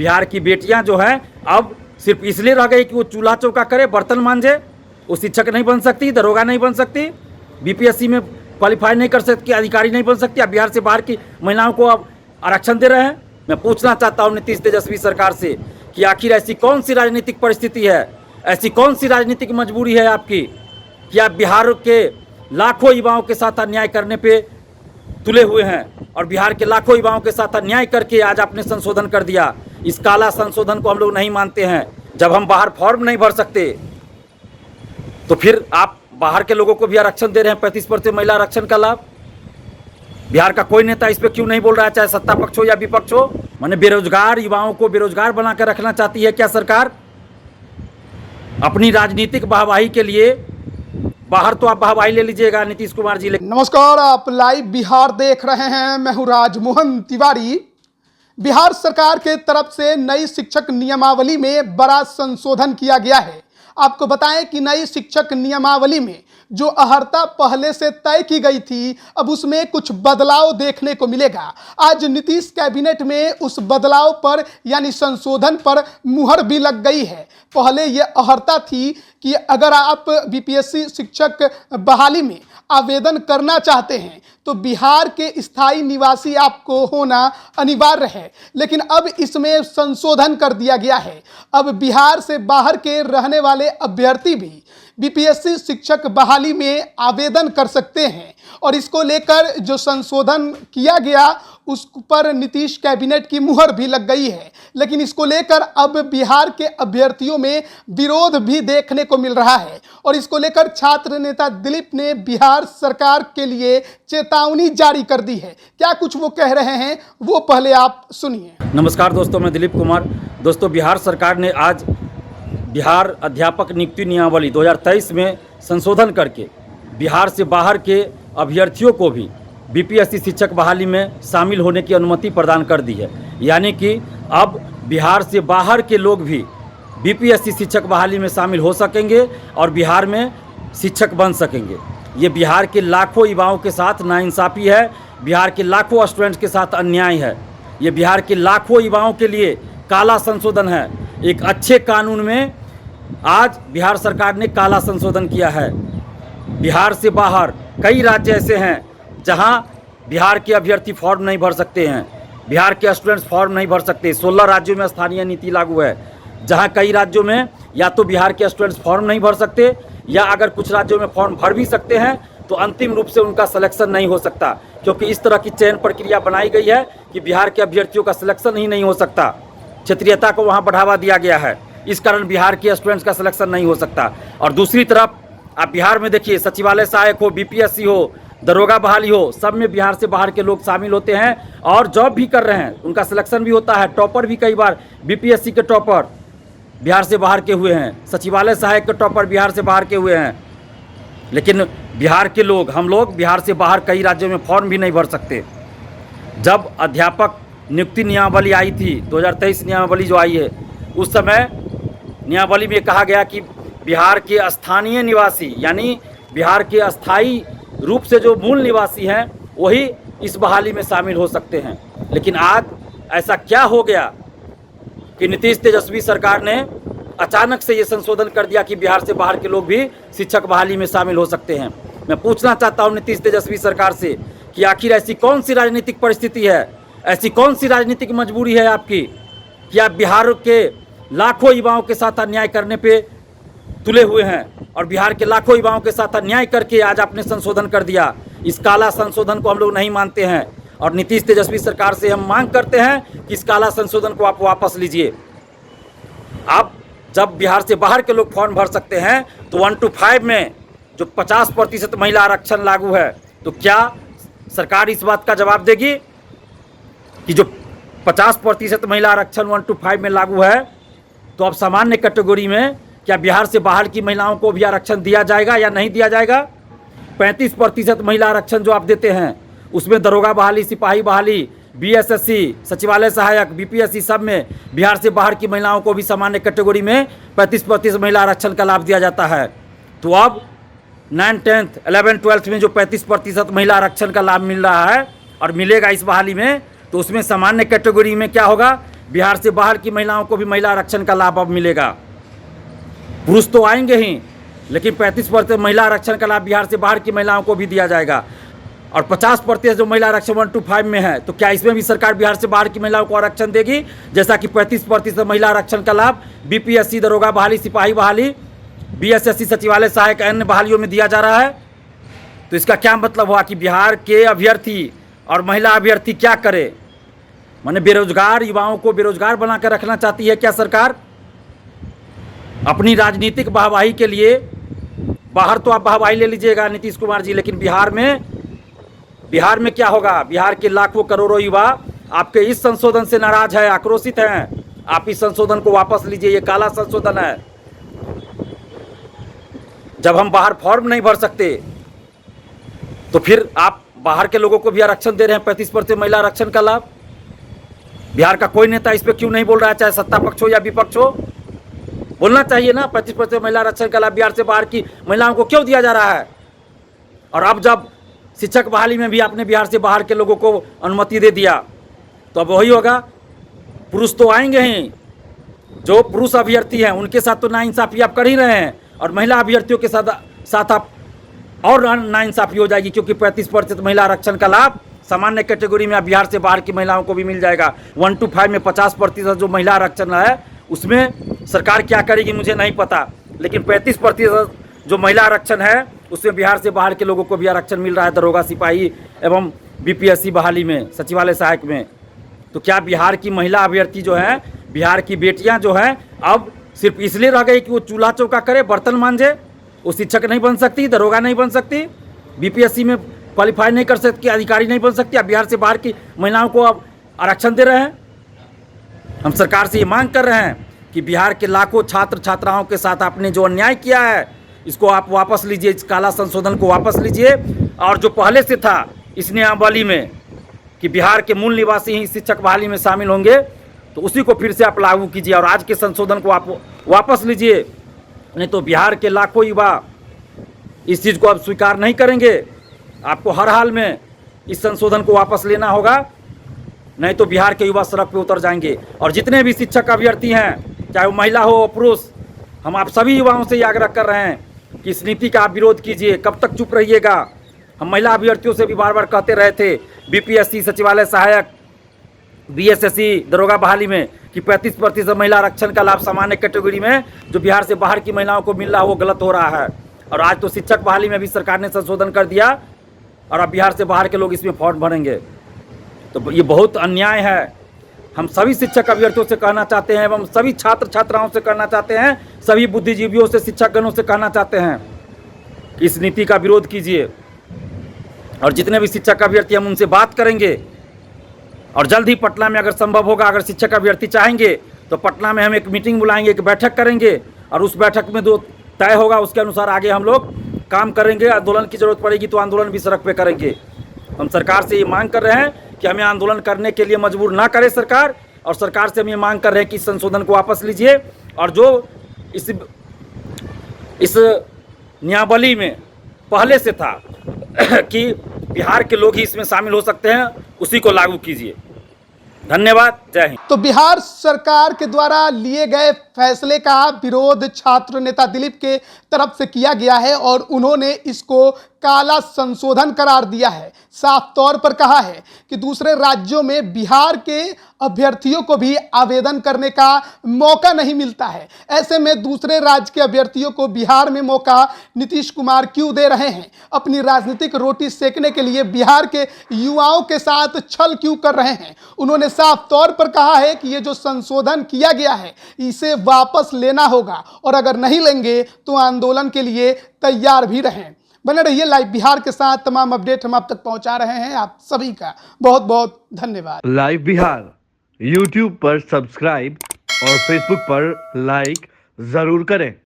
बिहार की बेटियां जो हैं अब सिर्फ इसलिए रह गई कि वो चूल्हा चौका करे, बर्तन मांजे, वो शिक्षक नहीं बन सकती, दरोगा नहीं बन सकती, बीपीएससी में क्वालिफाई नहीं कर सकती, अधिकारी नहीं बन सकती। अब बिहार से बाहर की महिलाओं को अब आरक्षण दे रहे हैं। मैं पूछना चाहता हूं नीतीश तेजस्वी सरकार से कि आखिर ऐसी कौन सी राजनीतिक परिस्थिति है, ऐसी कौन सी राजनीतिक मजबूरी है आपकी कि आप बिहार के लाखों युवाओं के साथ अन्याय करने पे तुले हुए हैं और बिहार के लाखों युवाओं के साथ अन्याय करके आज आपने संशोधन कर दिया। इस काला संशोधन को हम लोग नहीं मानते हैं। जब हम बाहर फॉर्म नहीं भर सकते तो फिर आप बाहर के लोगों को भी आरक्षण दे रहे हैं, 35% महिला आरक्षण का लाभ। बिहार का कोई नेता इस पर क्यों नहीं बोल रहा है, चाहे सत्ता पक्ष हो या विपक्ष हो? माने बेरोजगार युवाओं को बेरोजगार बनाकर रखना चाहती है क्या सरकार? अपनी राजनीतिक वाहवाही के लिए बाहर तो आप वाहवाही ले लीजिएगा नीतीश कुमार जी। नमस्कार, आप लाइव बिहार देख रहे हैं। मैं हूं राजमोहन तिवारी। बिहार सरकार के तरफ से नई शिक्षक नियमावली में बड़ा संशोधन किया गया है। आपको बताएं कि नई शिक्षक नियमावली में जो अर्हता पहले से तय की गई थी, अब उसमें कुछ बदलाव देखने को मिलेगा। आज नीतीश कैबिनेट में उस बदलाव पर यानी संशोधन पर मुहर भी लग गई है। पहले ये अर्हता थी कि अगर आप बीपीएससी शिक्षक बहाली में आवेदन करना चाहते हैं तो बिहार के स्थायी निवासी आपको होना अनिवार्य है, लेकिन अब इसमें संशोधन कर दिया गया है। अब बिहार से बाहर के रहने वाले अभ्यर्थी भी बीपीएससी शिक्षक बहाली में आवेदन कर सकते हैं और इसको लेकर जो संशोधन किया गया उस पर नीतीश कैबिनेट की मुहर भी लग गई है। लेकिन इसको लेकर अब बिहार के अभ्यर्थियों में विरोध भी देखने को मिल रहा है और इसको लेकर छात्र नेता दिलीप ने बिहार सरकार के लिए चेतावनी जारी कर दी है। क्या कुछ वो कह रहे हैं वो पहले आप सुनिए। नमस्कार दोस्तों, मैं दिलीप कुमार। दोस्तों, बिहार सरकार ने आज बिहार अध्यापक नियुक्ति नियमावली 2023 में संशोधन करके बिहार से बाहर के अभ्यर्थियों को भी बीपीएससी शिक्षक बहाली में शामिल होने की अनुमति प्रदान कर दी है। यानी कि अब बिहार से बाहर के लोग भी बीपीएससी शिक्षक बहाली में शामिल हो सकेंगे और बिहार में शिक्षक बन सकेंगे। ये बिहार के लाखों युवाओं के साथ नाइंसाफ़ी है, बिहार के लाखों स्टूडेंट्स के साथ अन्याय है। ये बिहार के लाखों युवाओं के लिए काला संशोधन है। एक अच्छे कानून में आज बिहार सरकार ने काला संशोधन किया है। बिहार से बाहर कई राज्य ऐसे हैं जहां बिहार के अभ्यर्थी फॉर्म नहीं भर सकते हैं, बिहार के स्टूडेंट्स फॉर्म नहीं भर सकते। 16 राज्यों में स्थानीय नीति लागू है, जहां कई राज्यों में या तो बिहार के स्टूडेंट्स फॉर्म नहीं भर सकते या अगर कुछ राज्यों में फॉर्म भर भी सकते हैं तो अंतिम रूप से उनका सिलेक्शन नहीं हो सकता, क्योंकि इस तरह की चयन प्रक्रिया बनाई गई है कि बिहार के अभ्यर्थियों का सिलेक्शन ही नहीं हो सकता। क्षेत्रीयता को वहाँ बढ़ावा दिया गया है, इस कारण बिहार के स्टूडेंट्स का सिलेक्शन नहीं हो सकता। और दूसरी तरफ आप बिहार में देखिए, सचिवालय सहायक हो, बीपीएससी हो, दरोगा बहाली हो, सब में बिहार से बाहर के लोग शामिल होते हैं और जॉब भी कर रहे हैं, उनका सिलेक्शन भी होता है। टॉपर भी कई बार बीपीएससी के टॉपर बिहार से बाहर के हुए हैं, सचिवालय सहायक के टॉपर बिहार से बाहर के हुए हैं। लेकिन बिहार के लोग, हम लोग बिहार से बाहर कई राज्यों में फॉर्म भी नहीं भर सकते। जब अध्यापक नियुक्ति नियमावली आई थी, 2023 नियमावली जो आई है, उस समय नियमावली में कहा गया कि बिहार के स्थानीय निवासी यानी बिहार के अस्थायी रूप से जो मूल निवासी हैं वही इस बहाली में शामिल हो सकते हैं। लेकिन आज ऐसा क्या हो गया कि नीतीश तेजस्वी सरकार ने अचानक से ये संशोधन कर दिया कि बिहार से बाहर के लोग भी शिक्षक बहाली में शामिल हो सकते हैं। मैं पूछना चाहता हूँ नीतीश तेजस्वी सरकार से कि आखिर ऐसी कौन सी राजनीतिक परिस्थिति है, ऐसी कौन सी राजनीतिक मजबूरी है आपकी कि आप बिहार के लाखों युवाओं के साथ अन्याय करने पे तुले हुए हैं और बिहार के लाखों युवाओं के साथ अन्याय करके आज आपने संशोधन कर दिया। इस काला संशोधन को हम लोग नहीं मानते हैं और नीतीश तेजस्वी सरकार से हम मांग करते हैं कि इस काला संशोधन को आप वापस लीजिए। आप जब बिहार से बाहर के लोग फॉर्म भर सकते हैं तो 1 to 5 में जो 50% महिला आरक्षण लागू है, तो क्या सरकार इस बात का जवाब देगी कि जो 50% महिला आरक्षण 1 to 5 में लागू है तो अब सामान्य कैटेगरी में क्या बिहार से बाहर की महिलाओं को भी आरक्षण दिया जाएगा या नहीं दिया जाएगा? 35% महिला आरक्षण जो आप देते हैं उसमें दरोगा बहाली, सिपाही बहाली, बीएसएससी, सचिवालय सहायक, बीपीएससी सब में बिहार से बाहर की महिलाओं को भी सामान्य कैटेगरी में 35% महिला आरक्षण का लाभ दिया जाता है। तो अब 9, 10, 11, 12 में जो 35% महिला आरक्षण का लाभ मिल रहा है और मिलेगा इस बहाली में, तो उसमें सामान्य कैटेगरी में क्या होगा बिहार से बाहर की महिलाओं को भी महिला आरक्षण का लाभ अब मिलेगा। पुरुष तो आएंगे ही, लेकिन 35% महिला आरक्षण का लाभ बिहार से बाहर की महिलाओं को भी दिया जाएगा। और 50% जो महिला आरक्षण 1 to 5 में है, तो क्या इसमें भी सरकार बिहार से बाहर की महिलाओं को आरक्षण देगी? जैसा कि 35% महिला आरक्षण का लाभ बीपीएससी, दरोगा बहाली, सिपाही बहाली, बीएसएससी, सचिवालय सहायक, अन्य बहालियों में दिया जा रहा है। तो इसका क्या मतलब हुआ कि बिहार के अभ्यर्थी और महिला अभ्यर्थी क्या करे? माने बेरोजगार युवाओं को बेरोजगार बनाकर रखना चाहती है क्या सरकार? अपनी राजनीतिक वाहवाही के लिए बाहर तो आप वाहवाही ले लीजिएगा नीतीश कुमार जी, लेकिन बिहार में क्या होगा? बिहार के लाखों करोड़ों युवा आपके इस संशोधन से नाराज है, आक्रोशित हैं। आप इस संशोधन को वापस लीजिए, ये काला संशोधन है। जब हम बाहर फॉर्म नहीं भर सकते तो फिर आप बाहर के लोगों को भी आरक्षण दे रहे हैं, 35% महिला आरक्षण का लाभ। बिहार का कोई नेता इस पर क्यों नहीं बोल रहा है, चाहे सत्ता पक्ष हो या विपक्ष हो? बोलना चाहिए ना, 35% महिला आरक्षण का लाभ बिहार से बाहर की महिलाओं को क्यों दिया जा रहा है? और अब जब शिक्षक बहाली में भी आपने बिहार से बाहर के लोगों को अनुमति दे दिया, तो अब वही होगा। पुरुष तो आएंगे ही, जो पुरुष अभ्यर्थी हैं उनके साथ तो नाइंसाफ़ी आप कर ही रहे हैं, और महिला अभ्यर्थियों के साथ आप और नाइंसाफ़ी हो जाएगी, क्योंकि 35% महिला आरक्षण का लाभ सामान्य कैटेगरी में अब बिहार से बाहर की महिलाओं को भी मिल जाएगा। 1 to 5 में 50% जो महिला आरक्षण है उसमें सरकार क्या करेगी मुझे नहीं पता, लेकिन 35% जो महिला आरक्षण है उसमें बिहार से बाहर के लोगों को भी आरक्षण मिल रहा है, दरोगा, सिपाही एवं बीपीएससी बहाली में, सचिवालय सहायक में। तो क्या बिहार की महिला अभ्यर्थी जो है, बिहार की बेटियां जो हैं, अब सिर्फ इसलिए रह गई कि वो चूल्हा चौका करे, बर्तन मांजे, वो शिक्षक नहीं बन सकती, दरोगा नहीं बन सकती, बीपीएससी में क्वालिफाई नहीं कर सकती, अधिकारी नहीं बन सकती? अब बिहार से बाहर की महिलाओं को अब आरक्षण दे रहे हैं। हम सरकार से ये मांग कर रहे हैं कि बिहार के लाखों छात्र छात्राओं के साथ आपने जो अन्याय किया है, इसको आप वापस लीजिए, इस काला संशोधन को वापस लीजिए। और जो पहले से था इस नियमावली में कि बिहार के मूल निवासी ही शिक्षक बहाली में शामिल होंगे, तो उसी को फिर से आप लागू कीजिए और आज के संशोधन को आप वापस लीजिए। नहीं तो बिहार के लाखों युवा इस चीज़ को अब स्वीकार नहीं करेंगे। आपको हर हाल में इस संशोधन को वापस लेना होगा, नहीं तो बिहार के युवा सड़क पे उतर जाएंगे। और जितने भी शिक्षक अभ्यर्थी हैं, चाहे वो महिला हो पुरुष, हम आप सभी युवाओं से ये आग्रह कर रहे हैं कि इस नीति का आप विरोध कीजिए। कब तक चुप रहिएगा? हम महिला अभ्यर्थियों से भी बार बार कहते रहे थे, बीपीएससी, सचिवालय सहायक, बीएसएससी, दरोगा बहाली में, कि 35% महिला आरक्षण का लाभ सामान्य कैटेगरी में जो बिहार से बाहर की महिलाओं को मिल रहा है वो गलत हो रहा है। और आज तो शिक्षक बहाली में भी सरकार ने संशोधन कर दिया और अब बिहार से बाहर के लोग इसमें फॉर्म भरेंगे। तो ये बहुत अन्याय है। हम सभी शिक्षक अभ्यर्थियों से कहना चाहते हैं एवं सभी छात्र छात्राओं से कहना चाहते हैं, सभी बुद्धिजीवियों से, शिक्षकगणों से कहना चाहते हैं कि इस नीति का विरोध कीजिए। और जितने भी शिक्षक अभ्यर्थी हम उनसे बात करेंगे और जल्द ही पटना में अगर संभव होगा, अगर शिक्षक अभ्यर्थी चाहेंगे तो पटना में हम एक मीटिंग बुलाएंगे, एक बैठक करेंगे और उस बैठक में जो तय होगा उसके अनुसार आगे हम लोग काम करेंगे। आंदोलन की ज़रूरत पड़ेगी तो आंदोलन भी सड़क पे करेंगे। हम सरकार से ये मांग कर रहे हैं कि हमें आंदोलन करने के लिए मजबूर ना करे सरकार, और सरकार से हम ये मांग कर रहे हैं कि इस संशोधन को वापस लीजिए और जो इस नियमावली में पहले से था कि बिहार के लोग ही इसमें शामिल हो सकते हैं, उसी को लागू कीजिए। धन्यवाद, जय हिंद। तो बिहार सरकार के द्वारा लिए गए फैसले का विरोध छात्र नेता दिलीप के तरफ से किया गया है और उन्होंने इसको काला संशोधन करार दिया है। साफ तौर पर कहा है कि दूसरे राज्यों में बिहार के अभ्यर्थियों को भी आवेदन करने का मौका नहीं मिलता है। ऐसे में दूसरे राज्य के अभ्यर्थियों को बिहार में मौका नीतीश कुमार क्यों दे रहे हैं? अपनी राजनीतिक रोटी सेकने के लिए बिहार के युवाओं के साथ छल क्यों कर रहे हैं? उन्होंने साफ तौर पर कहा है कि ये जो संशोधन किया गया है इसे वापस लेना होगा और अगर नहीं लेंगे तो आंदोलन के लिए तैयार भी रहें। बने रहिए लाइव बिहार के साथ। तमाम अपडेट हम आप तक पहुंचा रहे हैं। आप सभी का बहुत बहुत धन्यवाद। लाइव बिहार YouTube पर सब्सक्राइब और Facebook पर लाइक जरूर करें।